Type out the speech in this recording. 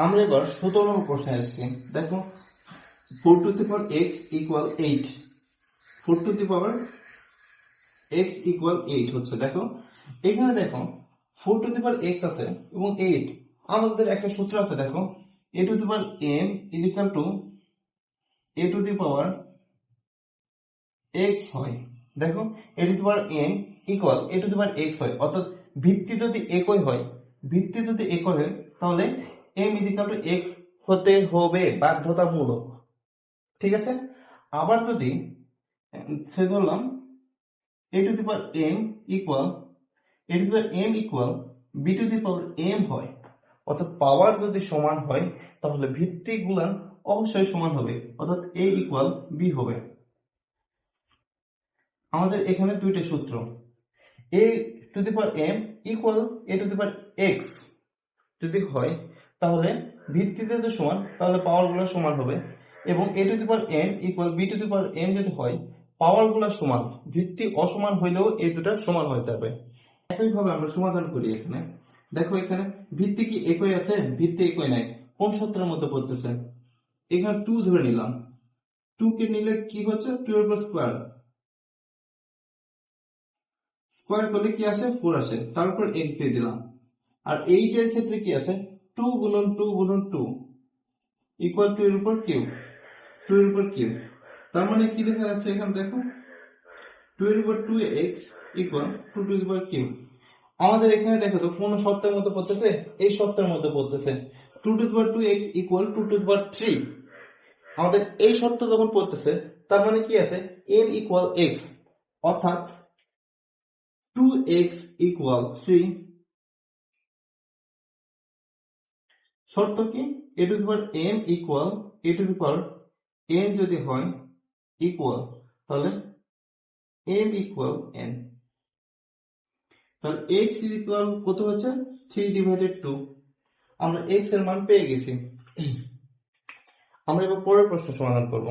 আমরা এবার 17 নম্বর প্রশ্নে আসছি। দেখো 4 two the power x equal 8, 4 two the power x equal 8 হচ্ছে। দেখো এখানে দেখো 4 টু দি পাওয়ার x আছে এবং 8, আমাদের একটা সূত্র আছে। দেখো a two the power n equal to a two the power x হয়। দেখো a two the power n equal a two the power x হয়, অর্থাৎ ভিত্তি যদি একই হয়, তাহলে m ইকুয়াল টু x হতে হবে বাধ্যতামূলক। ঠিক আছে, আবার যদি সে ধরলাম a two the power m equal b two the power m হয়, অর্থাৎ পাওয়ার যদি সমান হয় তাহলে ভিত্তি গুলান অবশ্যই সমান হবে, অর্থাৎ a ইকুয়াল b হবে। আমাদের এখানে দুইটা সূত্র, a two the power m equal a two the power x যদি হয় তাহলে ভিত্তিতে যদি সমান তাহলে পাওয়ার গুলো সমান হবে, এবং a two the power m equal b two the power m যদি হয় পাওয়ার গুলো সমান, ভিত্তি অসমান হইলেও এই দুটা সমান হতে হবে। একইভাবে আমরা সমাধান করি। এখানে দেখো এখানে ভিত্তি কি একই আছে? ভিত্তি একই নাই। কোন সূত্রের মধ্যে পড়তেছে? এখানে 2 ধরে নিলাম, 2 কে নিলে কি হচ্ছে 2 এর উপর স্কয়ার, স্কয়ার করলে কি আসে 4 আসে, তারপর x দিয়ে দিলাম। আর 8 এর ক্ষেত্রে কি আছে 2 গুণন 2 গুণন 2 ইকুয়াল 2 এর উপর কিউব, 2 এর উপর কিউব। তার মানে কি দেখা যাচ্ছে এখানে দেখো 2 এর উপর 2x equal 2 to the power cube. আমাদের এখানে দেখো তো কোন শর্তের মধ্যে পড়তেছে? এই শর্তের মধ্যে পড়তেছে 2 to the power 2x equal 2 to the power 3। আমাদের এই শর্ত যখন পড়তেছে তার মানে কি আছে m ইকুয়াল x, অর্থাৎ 2x ইকুয়াল 3। শর্ত কি a two the power m equal a two the power n যদি হয় ইকুয়াল, তাহলে m ইকুয়াল n, তাহলে x ইকুয়াল কত হচ্ছে 3/2। আমরা x এর মান পেয়ে গেছি। আমরা এবার পরের প্রশ্ন সমাধান করব।